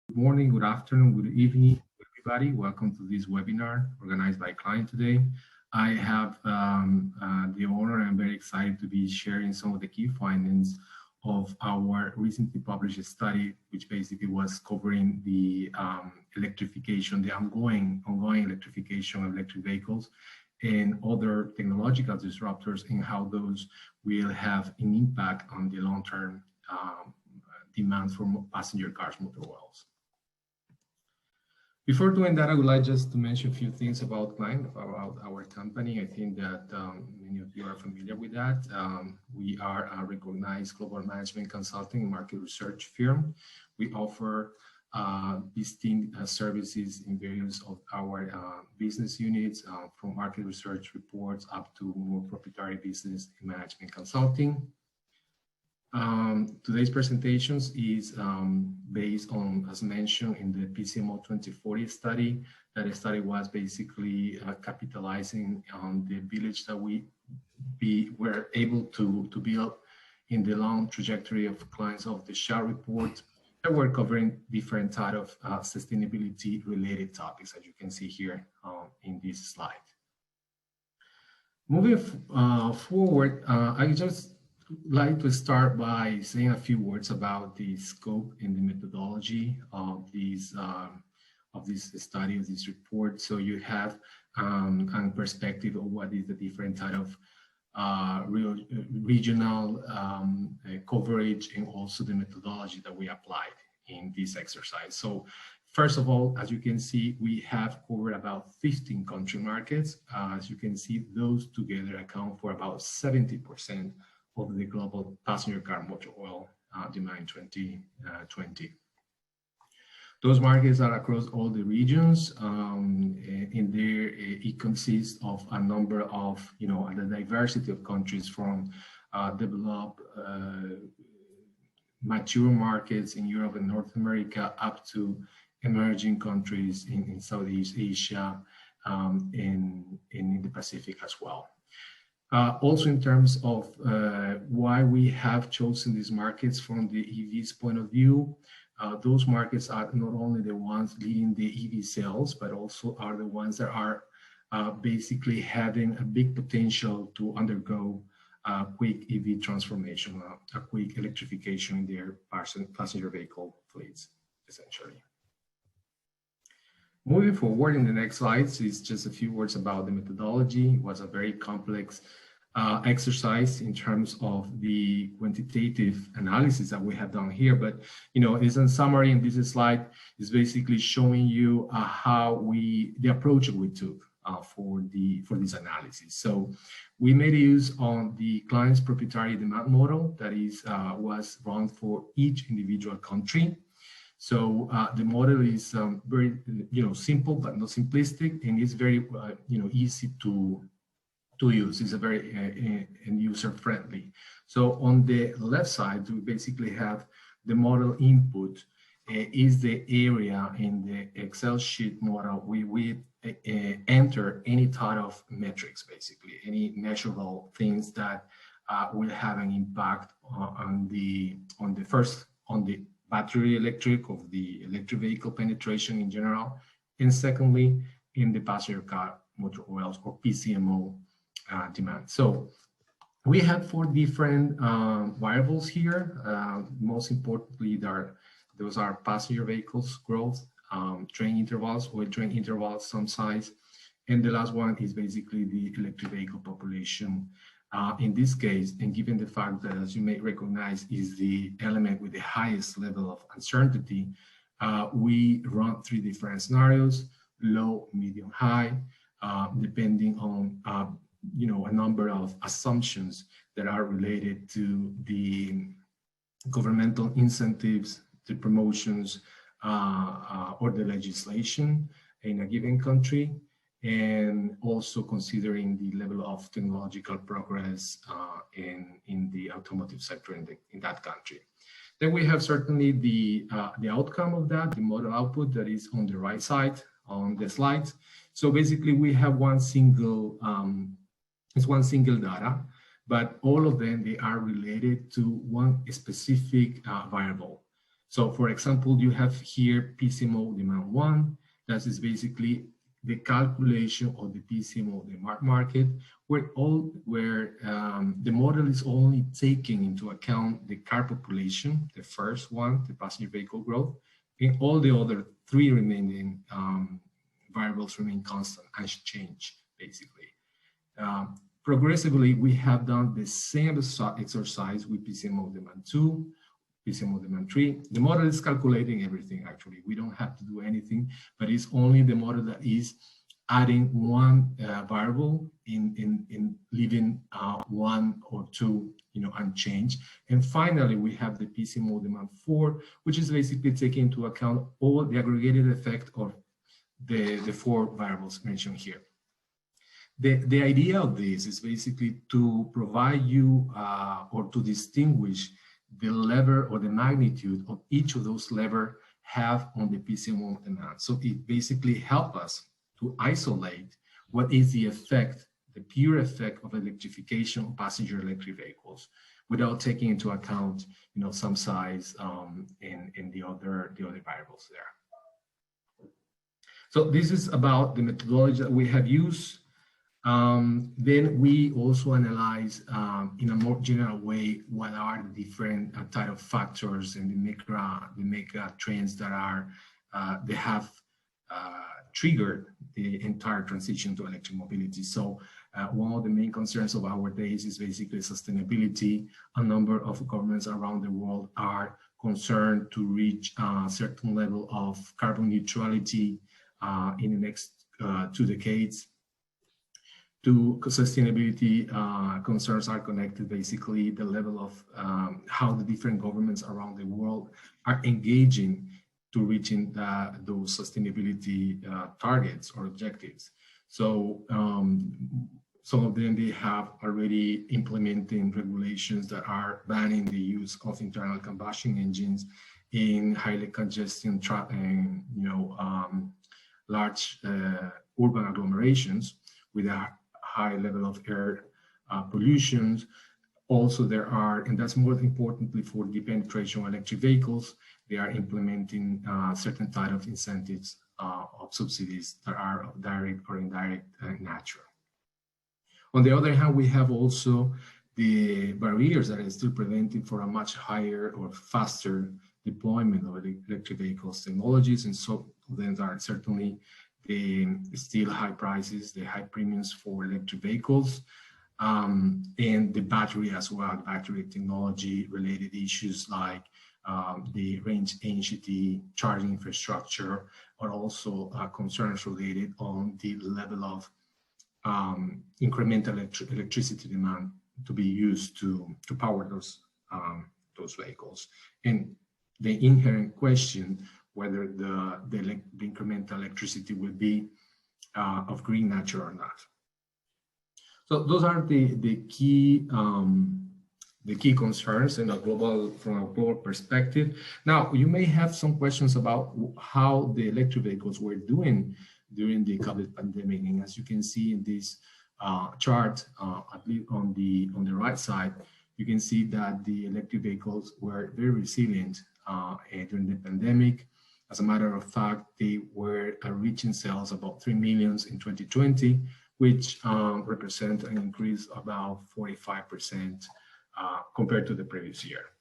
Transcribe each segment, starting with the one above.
Good morning, good afternoon, good evening, everybody. Welcome to this webinar organized by Kline today. I have the honor and I'm very excited to be sharing some of the key findings of our recently published study, which basically was covering the electrification, the ongoing electrification of electric vehicles and other technological disruptors and how those will have an impact on the long-term demand for passenger cars motor oils. Before doing that, I would like just to mention a few things about Kline, about our company. I think that many of you are familiar with that. We are a recognized global management consulting and market research firm. We offer distinct services in various of our business units, from market research reports up to more proprietary business and management consulting. Today's presentations is based on, as mentioned, in the PCMO 2040 study. That study was basically capitalizing on the village that we were able to build in the long trajectory of clients of the SHA report. And we're covering different type of sustainability related topics, as you can see here in this slide. Moving forward, I just like to start by saying a few words about the scope and the methodology of this study, of this report. So you have a perspective of what is the different type of regional coverage and also the methodology that we applied in this exercise. So first of all, as you can see, we have covered about 15 country markets. As you can see, those together account for about 70% of the global passenger car motor oil demand in 2020. Those markets are across all the regions. In there, it consists of a number of, the diversity of countries from developed, mature markets in Europe and North America up to emerging countries in Southeast Asia and in the Pacific as well. Also in terms of why we have chosen these markets from the EV's point of view, those markets are not only the ones leading the EV sales, but also are the ones that are basically having a big potential to undergo a quick EV transformation, a quick electrification in their passenger vehicle fleets, essentially. Moving forward in the next slides is just a few words about the methodology. It was a very complex exercise in terms of the quantitative analysis that we have done here, but it's in summary in this slide is basically showing you the approach that we took for this analysis. So we made use on the client's proprietary demand model that was run for each individual country. So the model is very, simple but not simplistic, and it's very, easy to use. It's a very user friendly. So on the left side, we basically have the model input is the area in the Excel sheet model. We enter any type of metrics, basically any measurable things that will have an impact on the battery electric, of the electric vehicle penetration in general, and secondly, in the passenger car motor oils or PCMO demand. So we have 4 different variables here. Most importantly, those are passenger vehicles growth, train intervals, oil train intervals, some size, and the last one is basically the electric vehicle population. In this case, and given the fact that, as you may recognize, is the element with the highest level of uncertainty, we run 3 different scenarios: low, medium, high, depending on a number of assumptions that are related to the governmental incentives, the promotions, or the legislation in a given country, and also considering the level of technological progress in the automotive sector in that country. Then we have certainly the outcome of that, the model output that is on the right side on the slides. So basically we have one single data, but all of them, they are related to one specific variable. So for example, you have here PCMO demand 1. That is basically the calculation of the PCMO demand market, where the model is only taking into account the car population, the first one, the passenger vehicle growth, and all the other three remaining variables remain constant and change, basically. Progressively, we have done the same exercise with PCMO demand 2, PCMO demand 3. The model is calculating everything, actually. We don't have to do anything, but it's only the model that is adding one variable in leaving one or two, unchanged. And finally, we have the PCMO demand 4, which is basically taking into account all the aggregated effect of the four variables mentioned here. The idea of this is basically to provide you or to distinguish the lever or the magnitude of each of those levers have on the PCMO demand. So it basically helps us to isolate what is the effect, the pure effect of electrification of passenger electric vehicles, without taking into account, some size and the other variables there. So this is about the methodology that we have used. Then we also analyze in a more general way what are the different type of factors and the mega trends that have triggered the entire transition to electric mobility. So one of the main concerns of our days is basically sustainability. A number of governments around the world are concerned to reach a certain level of carbon neutrality in the next 2 decades. To sustainability concerns are connected, basically the level of how the different governments around the world are engaging to reaching those sustainability targets or objectives. So some of them, they have already implementing regulations that are banning the use of internal combustion engines in highly congested large urban agglomerations with a high level of air pollution. Also, there are, and that's more importantly for the penetration of electric vehicles, they are implementing certain type of incentives of subsidies that are of direct or indirect nature. On the other hand, we have also the barriers that are still preventing for a much higher or faster deployment of electric vehicles technologies, and so then there are certainly the still high prices, the high premiums for electric vehicles, and the battery as well, battery technology related issues like the range anxiety, charging infrastructure, but also concerns related on the level of incremental electricity demand to be used to power those vehicles. And the inherent question whether the incremental electricity will be of green nature or not. So those are the key concerns from a global perspective. Now, you may have some questions about how the electric vehicles were doing during the COVID pandemic. And as you can see in this chart, at least on the right side, you can see that the electric vehicles were very resilient during the pandemic. As a matter of fact, they were reaching sales about 3 million in 2020, which represent an increase of about 45% compared to the previous year.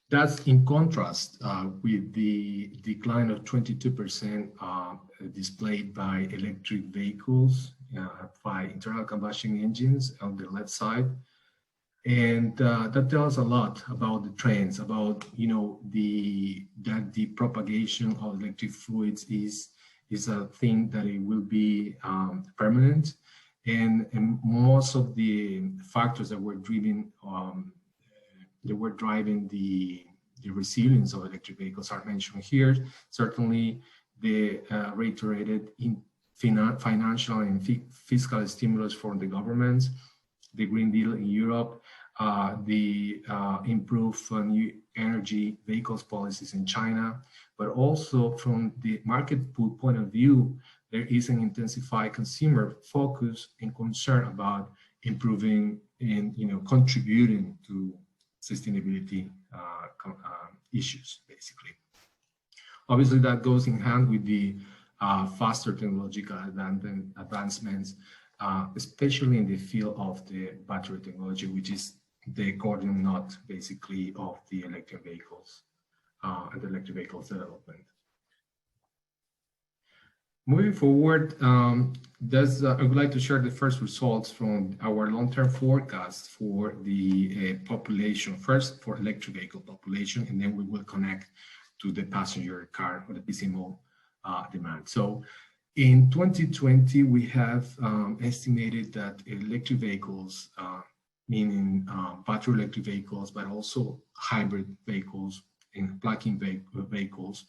That's in contrast with the decline of 22% displayed by electric vehicles by internal combustion engines on the left side. And that tells a lot about the trends, about that the propagation of electric fluids is a thing that it will be permanent, and most of the factors that were driving the resilience of electric vehicles are mentioned here. Certainly, the reiterated financial and fiscal stimulus from the governments, the Green Deal in Europe, the improved new energy vehicles policies in China, but also from the market point of view, there is an intensified consumer focus and concern about improving and contributing to sustainability issues, basically. Obviously, that goes in hand with the faster technological advancements, especially in the field of the battery technology, which is the Gordian knot, basically, of the electric vehicles and the electric vehicles development. Moving forward, I would like to share the first results from our long-term forecast for the population, first for electric vehicle population, and then we will connect to the passenger car or the PCMO demand. So in 2020, we have estimated that electric vehicles, meaning battery electric vehicles, but also hybrid vehicles and plug-in vehicles,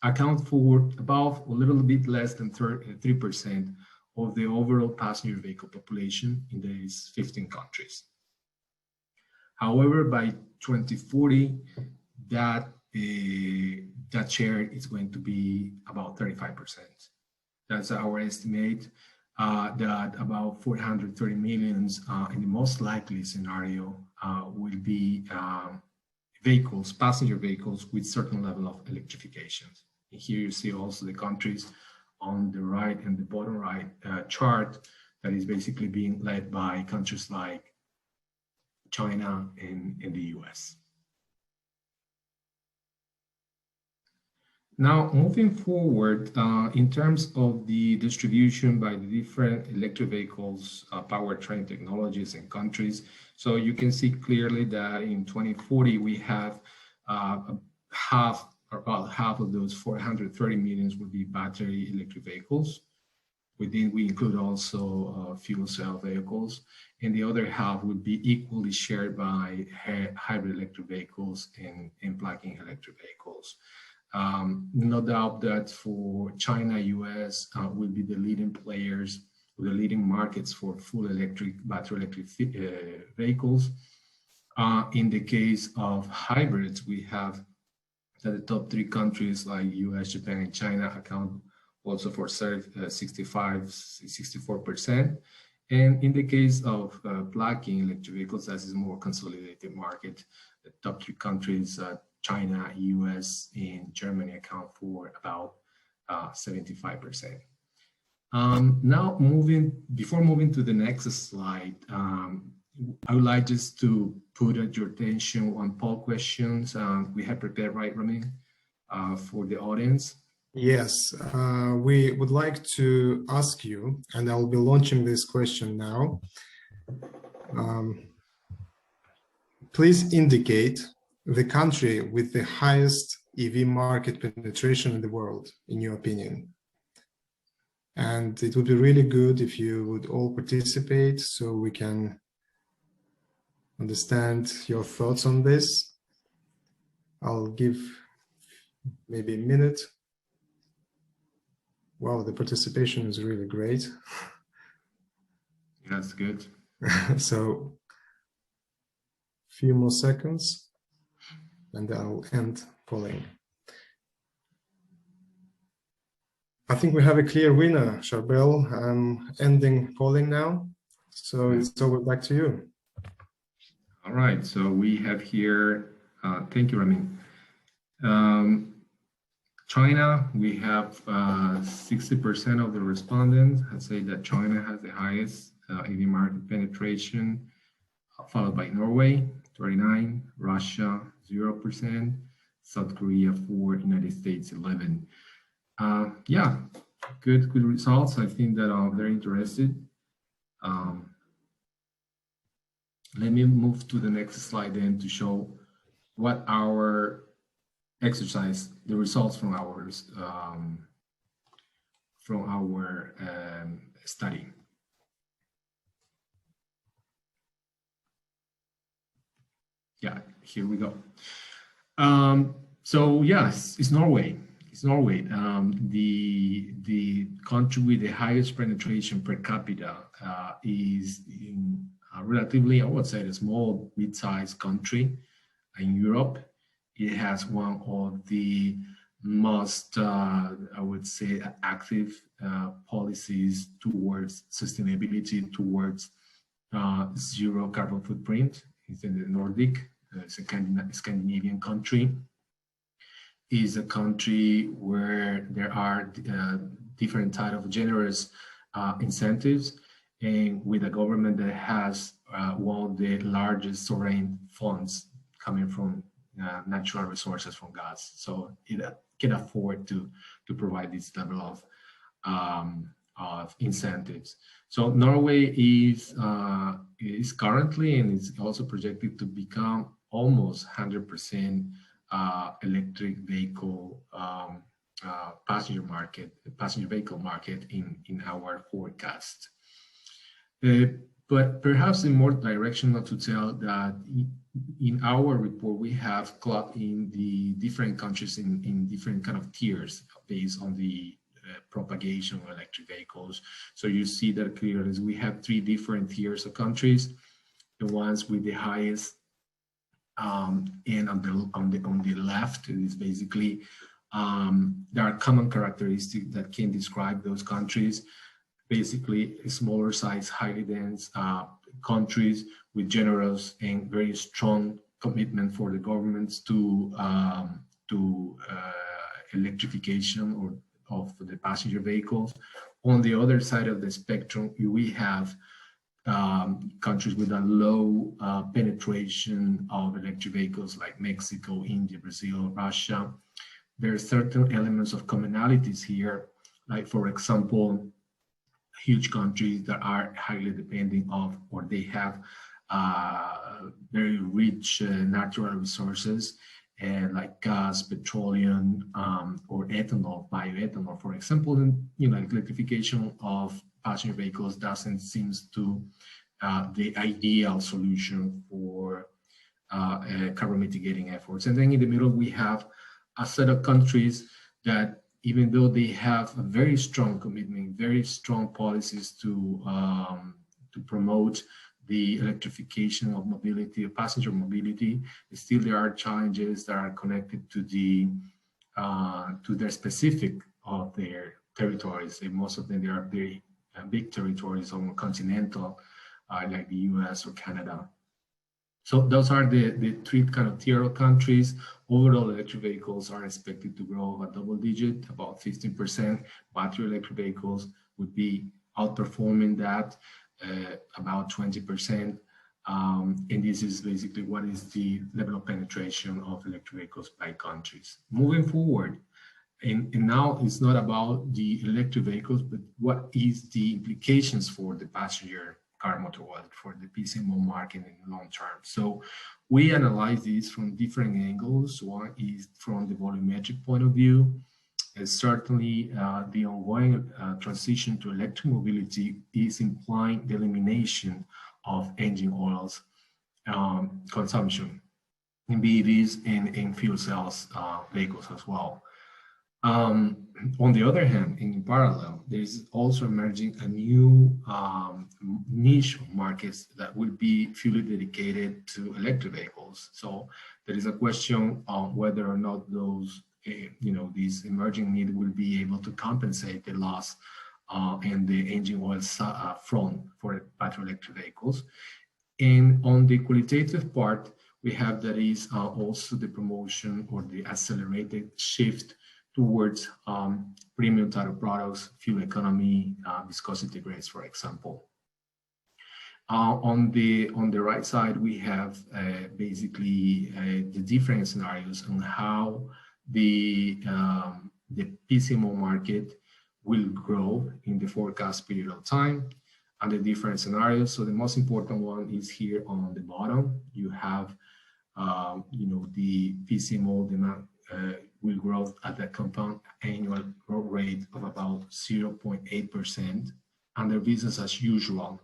account for about a little bit less than 3% of the overall passenger vehicle population in these 15 countries. However, by 2040, that share is going to be about 35%. That's our estimate, that about 430 million in the most likely scenario will be vehicles, passenger vehicles with certain level of electrification. And here you see also the countries on the right and the bottom right chart that is basically being led by countries like China and the US. Now, moving forward, in terms of the distribution by the different electric vehicles, powertrain technologies and countries, so you can see clearly that in 2040, we have about half of those 430 million will be battery electric vehicles. Within, we include also fuel cell vehicles, and the other half would be equally shared by hybrid electric vehicles and plug-in electric vehicles. No doubt that for China, US will be the leading players, the leading markets for full electric, battery electric vehicles. In the case of hybrids, we have that the top 3 countries like US, Japan, and China account also for 64%. And in the case of plug-in electric vehicles, that is a more consolidated market. The top 3 countries, China, US, and Germany account for about 75%. Now, before moving to the next slide, I would like just to put at your attention on poll questions we have prepared, right, Ramin, for the audience. Yes, we would like to ask you, and I'll be launching this question now. Please indicate the country with the highest EV market penetration in the world, in your opinion. And it would be really good if you would all participate so we can understand your thoughts on this. I'll give maybe a minute. Wow, the participation is really great. That's good. So, a few more seconds, and I'll end polling. I think we have a clear winner, Charbel. I'm ending polling now. So it's over back to you. All right, so we have here, thank you, Ramin. China, we have 60% of the respondents say that China has the highest EV market penetration, followed by Norway, 39%, Russia, 0%, South Korea, 4%, United States, 11%. Yeah, good results. I think that I'm very interested. Let me move to the next slide then to show what our exercise, the results from our study. Yeah, here we go. So yes, it's Norway. It's Norway. The country with the highest penetration per capita is in relatively, I would say, a small, mid-sized country in Europe. It has one of the most, I would say, active policies towards sustainability, towards zero carbon footprint. It's in the Nordic Scandinavian country, is a country where there are different type of generous incentives, and with a government that has one of the largest sovereign funds coming from natural resources from gas. So it can afford to provide this level of incentives. So Norway is currently, and is also projected to become almost 100% electric vehicle passenger vehicle market in our forecast. But perhaps in more directional to tell that in our report, we have clubbed in the different countries in different kind of tiers based on the propagation of electric vehicles. So you see that clearly we have 3 different tiers of countries. The ones with the highest, and on the left is basically there are common characteristics that can describe those countries. Basically, smaller size, highly dense countries with generous and very strong commitment for the governments to electrification of the passenger vehicles. On the other side of the spectrum, we have countries with a low penetration of electric vehicles like Mexico, India, Brazil, Russia. There are certain elements of commonalities here, like for example, huge countries that are highly depending of, or they have very rich natural resources, like gas, petroleum, or ethanol, bioethanol, for example. And, electrification of passenger vehicles doesn't seem to the ideal solution for carbon mitigating efforts. And then in the middle, we have a set of countries that, even though they have a very strong commitment, very strong policies to promote the electrification of mobility, of passenger mobility, still there are challenges that are connected to their specific of their territories. And most of them, they are very big territories on continental, like the US or Canada. So those are the 3 kind of tier of countries. Overall, electric vehicles are expected to grow at double digit, about 15%. Battery electric vehicles would be outperforming that, about 20%. And this is basically what is the level of penetration of electric vehicles by countries. Moving forward, and now it's not about the electric vehicles, but what is the implications for the passenger car motor oil, for the PCMO market in the long term. So we analyze this from different angles. One is from the volumetric point of view. And certainly the ongoing transition to electric mobility is implying the elimination of engine oils consumption in BEVs and in fuel cells vehicles as well. On the other hand, in parallel, there is also emerging a new niche of markets that will be fully dedicated to electric vehicles. So there is a question on whether or not those, these emerging needs will be able to compensate the loss in the engine oil front for battery electric vehicles. And on the qualitative part, we have that is also the promotion or the accelerated shift towards premium type of products, fuel economy, viscosity grades, for example. On the right side, we have basically the different scenarios on how the PCMO market will grow in the forecast period of time, and the different scenarios. So the most important one is here on the bottom. You have, the PCMO demand will grow at a compound annual growth rate of about 0.8% under business as usual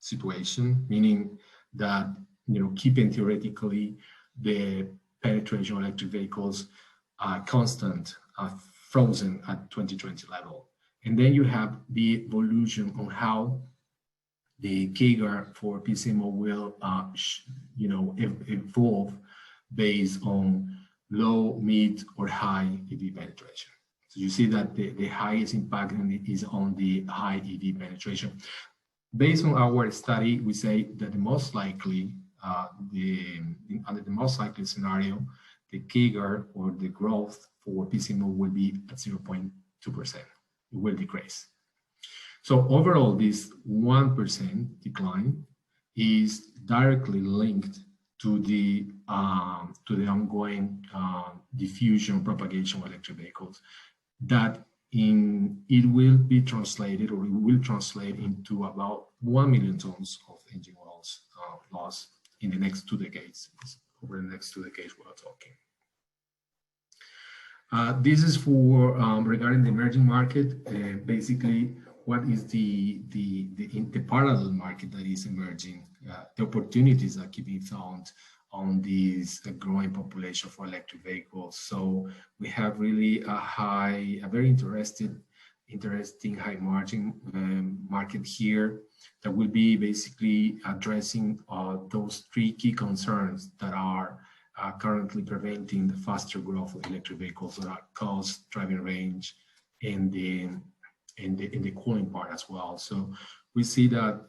situation, meaning that, keeping theoretically the penetration of electric vehicles constant, frozen at 2020 level. And then you have the evolution on how the CAGR for PCMO will, evolve based on low, mid, or high EV penetration. So you see that the highest impact is on the high EV penetration. Based on our study, we say that the most likely under the most likely scenario, the CAGR or the growth for PCMO will be at 0.2%. It will decrease. So overall, this 1% decline is directly linked to the ongoing diffusion propagation of electric vehicles. It will be translated, or it will translate into about 1 million tons of engine oils loss in the next 2 decades. Over the next 2 decades, we're talking. This is for regarding the emerging market. Basically, what is the parallel market that is emerging? The opportunities that can be found on this growing population for electric vehicles. So we have really a very interesting high margin market here that will be basically addressing those 3 key concerns that are currently preventing the faster growth of electric vehicles, that are cost, driving range, and the cooling part as well. So we see that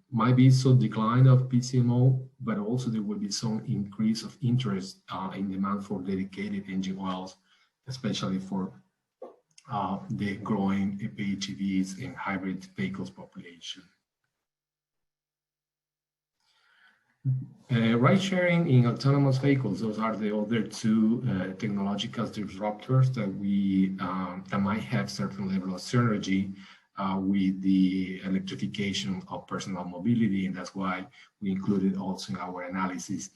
might be some decline of PCMO, but also there will be some increase of interest in demand for dedicated engine oils, especially for the growing PHEVs and hybrid vehicles population. Ride sharing in autonomous vehicles, those are the other 2 technological disruptors that that might have certain level of synergy with the electrification of personal mobility, and that's why we included also in our analysis.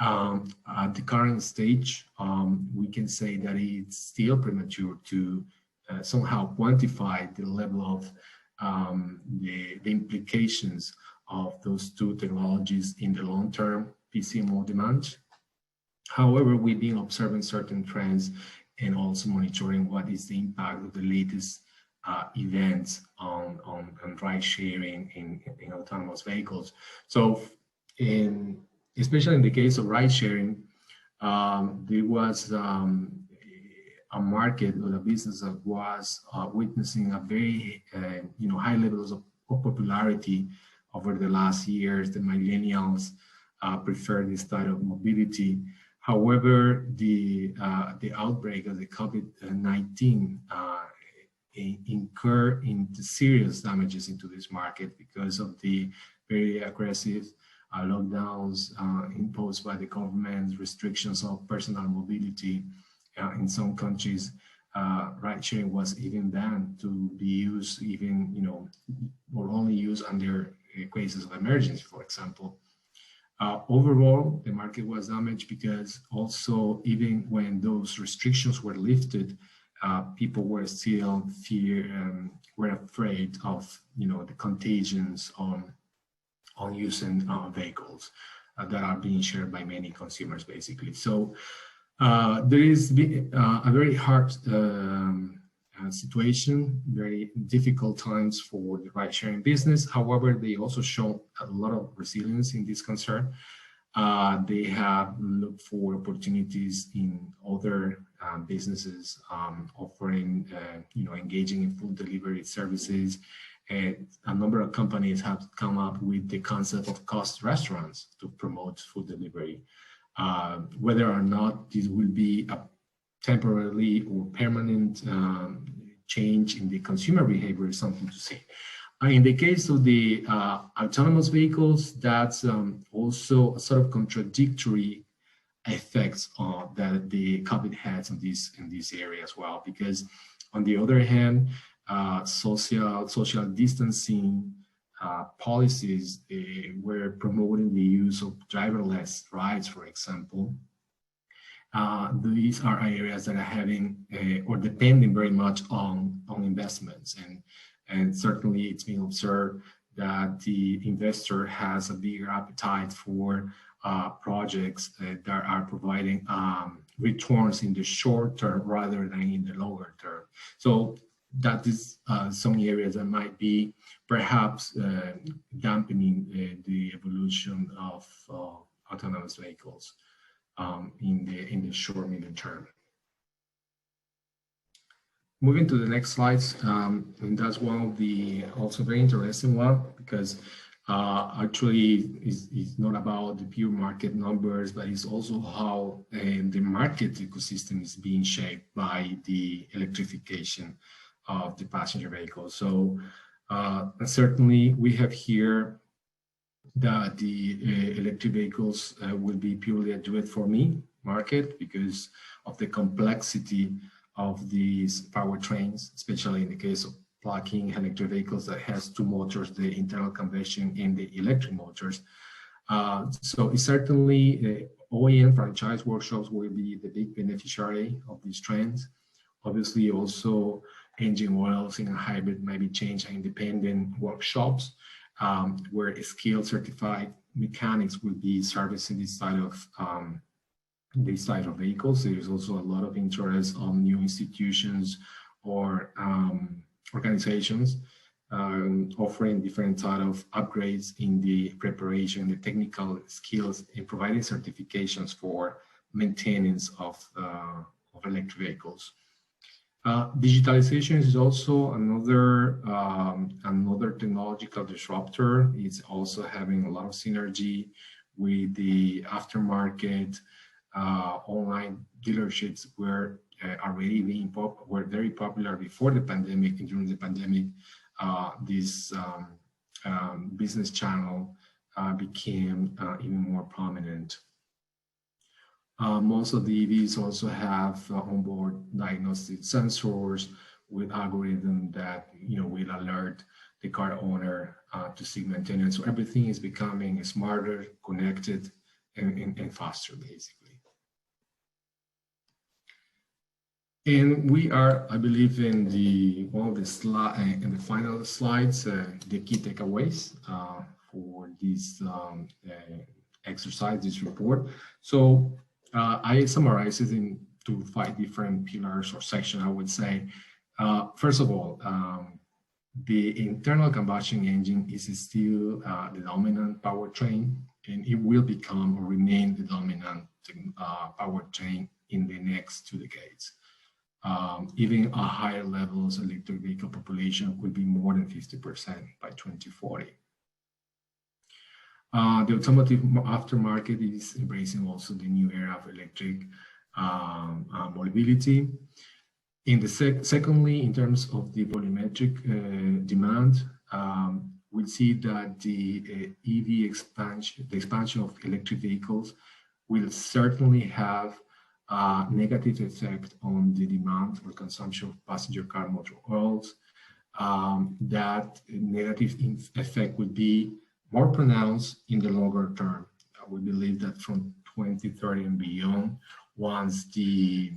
At the current stage, we can say that it's still premature to somehow quantify the level of the implications of those 2 technologies in the long-term PCMO demand. However, we've been observing certain trends and also monitoring what is the impact of the latest events on ride sharing in autonomous vehicles. So especially in the case of ride sharing, there was a market or a business that was witnessing a very high levels of popularity over the last years. The millennials prefer this type of mobility. However, the outbreak of the COVID-19 incurred into serious damages into this market because of the very aggressive lockdowns imposed by the government, restrictions of personal mobility. In some countries, ride sharing was even banned to be used, or only used under cases of emergency, for example. Overall, the market was damaged because also, even when those restrictions were lifted, people were still were afraid of the contagions on using vehicles that are being shared by many consumers, basically. So there is a very hard situation, very difficult times for the ride-sharing business. However, they also show a lot of resilience in this concern. They have looked for opportunities in other businesses offering, engaging in food delivery services. And a number of companies have come up with the concept of cost restaurants to promote food delivery. Whether or not this will be a temporarily or permanent change in the consumer behavior is something to see. In the case of the autonomous vehicles, that's also a sort of contradictory effects that the COVID has in this area as well. Because on the other hand, social distancing policies were promoting the use of driverless rides, for example. These are areas that are having or depending very much on investments, and certainly it's been observed that the investor has a bigger appetite for projects that are providing returns in the short term rather than in the longer term. So that is some areas that might be perhaps dampening the evolution of autonomous vehicles in the short, medium term. Moving to the next slides, and that's one of the also very interesting one, because actually is not about the pure market numbers, but it's also how the market ecosystem is being shaped by the electrification of the passenger vehicle. So certainly we have here that the electric vehicles will be purely a do-it-for-me market because of the complexity of these powertrains, especially in the case of plug-in electric vehicles that has two motors, the internal combustion and the electric motors. So it's certainly OEM franchise workshops will be the big beneficiary of these trends. Obviously, also engine oils in a hybrid may be changed independent workshops where skilled certified mechanics will be servicing this side of vehicles. There is also a lot of interest on new institutions or organizations offering different type of upgrades in the preparation, the technical skills, in providing certifications for maintenance of electric vehicles. Digitalization is also another technological disruptor. It's also having a lot of synergy with the aftermarket. Online dealerships were already were very popular before the pandemic, and during the pandemic, this business channel became even more prominent. Most of the EVs also have onboard diagnostic sensors with algorithm that will alert the car owner to seek maintenance. So everything is becoming smarter, connected, and faster, basically. And we are, I believe, in the final slides, the key takeaways for this exercise, this report. So I summarize it into 5 different pillars or sections, I would say. First of all, the internal combustion engine is still the dominant powertrain, and it will become or remain the dominant powertrain in the next 2 decades. Even at higher levels, electric vehicle population will be more than 50% by 2040. The automotive aftermarket is embracing also the new era of electric mobility. Secondly, in terms of the volumetric demand, we see that the EV expansion, the expansion of electric vehicles will certainly have a negative effect on the demand for consumption of passenger car motor oils. That negative effect would be more pronounced in the longer term. We believe that from 2030 and beyond, once the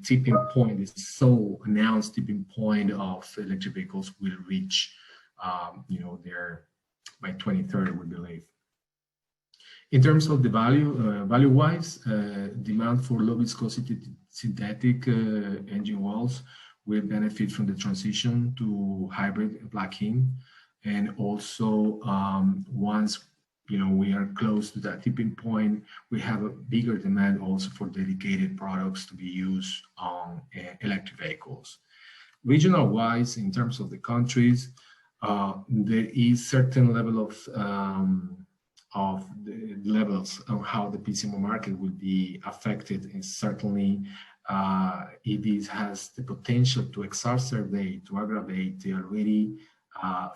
tipping point, the so announced tipping point of electric vehicles will reach, there by 2030, we believe. In terms of the value-wise, demand for low viscosity synthetic engine oils will benefit from the transition to hybrid and plug-in. And also, once we are close to that tipping point, we have a bigger demand also for dedicated products to be used on electric vehicles. Regional-wise, in terms of the countries, there is certain level of the levels of how the PCMO market will be affected, and certainly EVs has the potential to exacerbate, to aggravate the already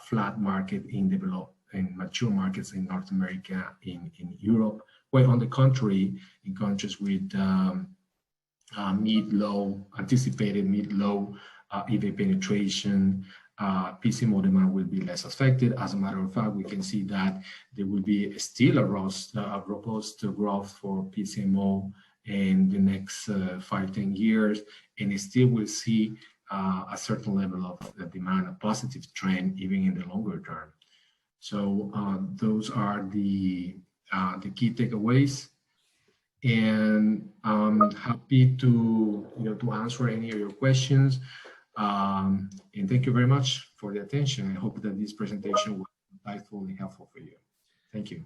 flat market in developed and mature markets in North America, in Europe, where on the contrary, in countries with anticipated mid-low EV penetration, PCMO demand will be less affected. As a matter of fact, we can see that there will be still a robust growth for PCMO in the next 5-10 years, and it still will see a certain level of demand, a positive trend, even in the longer term. So those are the key takeaways, and I'm happy to answer any of your questions. And thank you very much for the attention. I hope that this presentation was insightful and helpful for you. Thank you.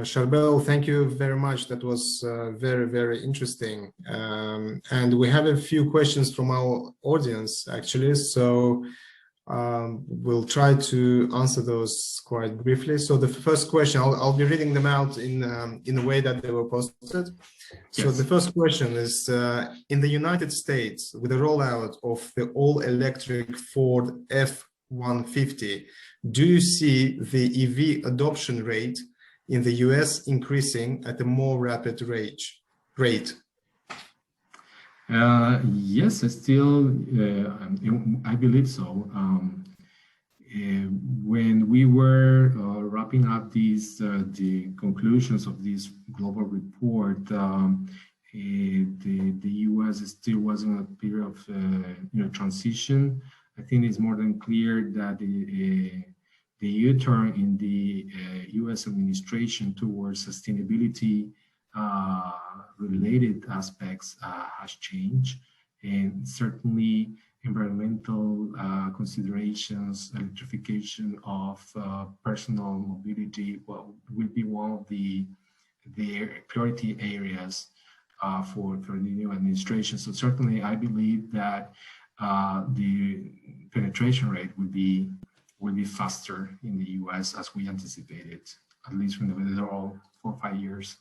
Charbel, thank you very much. That was very, very interesting. And we have a few questions from our audience, actually. So We'll try to answer those quite briefly. So the first question, I'll be reading them out in the way that they were posted. So Yes. the first question is, in the United States, with the rollout of the all-electric Ford F-150, do you see the EV adoption rate in the US increasing at a more rapid rate? Yes, I believe so. When we were wrapping up the conclusions of this global report, the U.S. still was in a period of transition. I think it's more than clear that the U-turn in the U.S. administration towards sustainability related aspects has changed, and certainly environmental considerations, electrification of personal mobility will be one of the priority areas for the new administration. So certainly I believe that the penetration rate will be faster in the US as we anticipated, at least from the overall 4 or 5 years.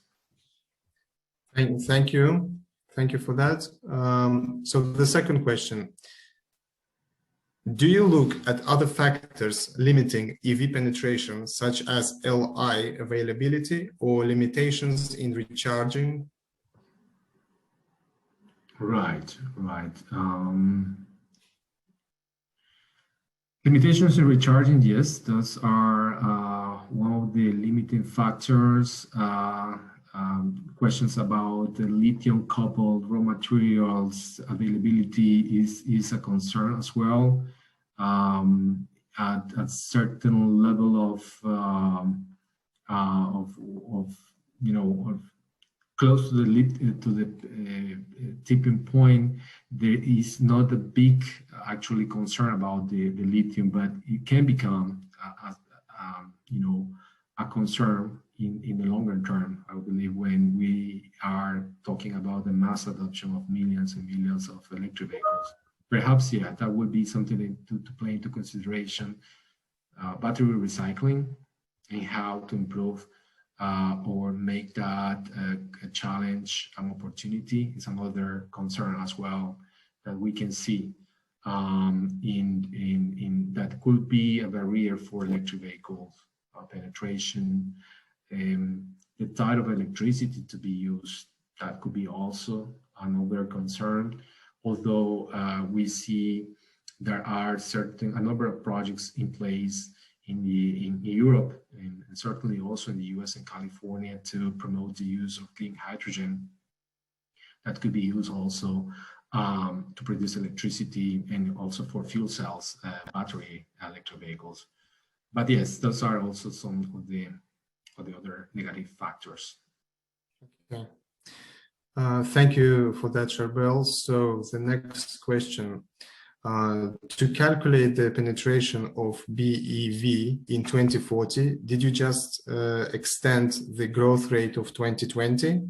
Thank you. Thank you for that. So the second question, do you look at other factors limiting EV penetration, such as LI availability or limitations in recharging? Right. Limitations in recharging, yes, those are one of the limiting factors. Questions about the lithium-coupled raw materials availability is a concern as well. At a certain level of close to the tipping point, there is not a big actually concern about the lithium, but it can become a concern in the longer term, I believe, when we are talking about the mass adoption of millions and millions of electric vehicles. Perhaps, yeah, that would be something to play into consideration. Battery recycling and how to improve or make that a challenge, an opportunity is another concern as well that we can see in that could be a barrier for electric vehicles penetration. The type of electricity to be used, that could be also another concern. Although we see there are a number of projects in place in Europe and certainly also in the US and California to promote the use of clean hydrogen that could be used also to produce electricity and also for fuel cells, battery electric vehicles. But yes, those are also some of the other negative factors. Okay. Thank you for that, Charbel. So the next question, to calculate the penetration of BEV in 2040, did you just extend the growth rate of 2020?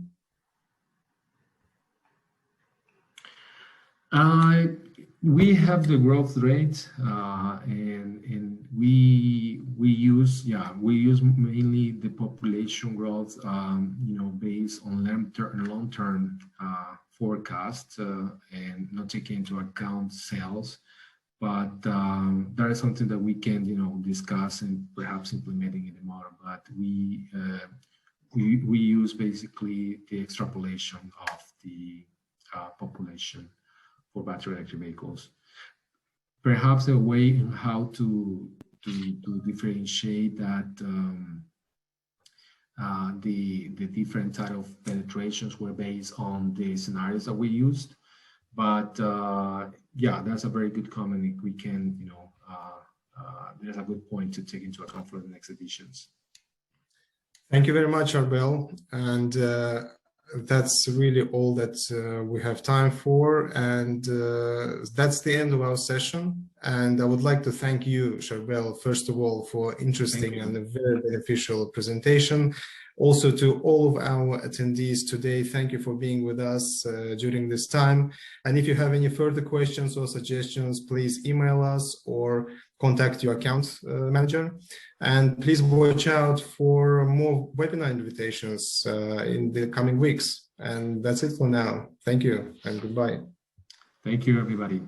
We have the growth rate, and we use mainly the population growth, based on long-term forecast and not taking into account sales. But that is something that we can, discuss and perhaps implementing in the model. But we use basically the extrapolation of the population for battery electric vehicles. Perhaps a way in how to differentiate that the different type of penetrations were based on the scenarios that we used. But yeah, that's a very good comment. We can, there's a good point to take into account for the next editions. Thank you very much, Charbel. And that's really all that we have time for. And that's the end of our session. And I would like to thank you, Charbel, first of all, for interesting and a very beneficial presentation. Also to all of our attendees today, thank you for being with us during this time. And if you have any further questions or suggestions, please email us or contact your account manager. And please watch out for more webinar invitations in the coming weeks. And that's it for now. Thank you and goodbye. Thank you, everybody.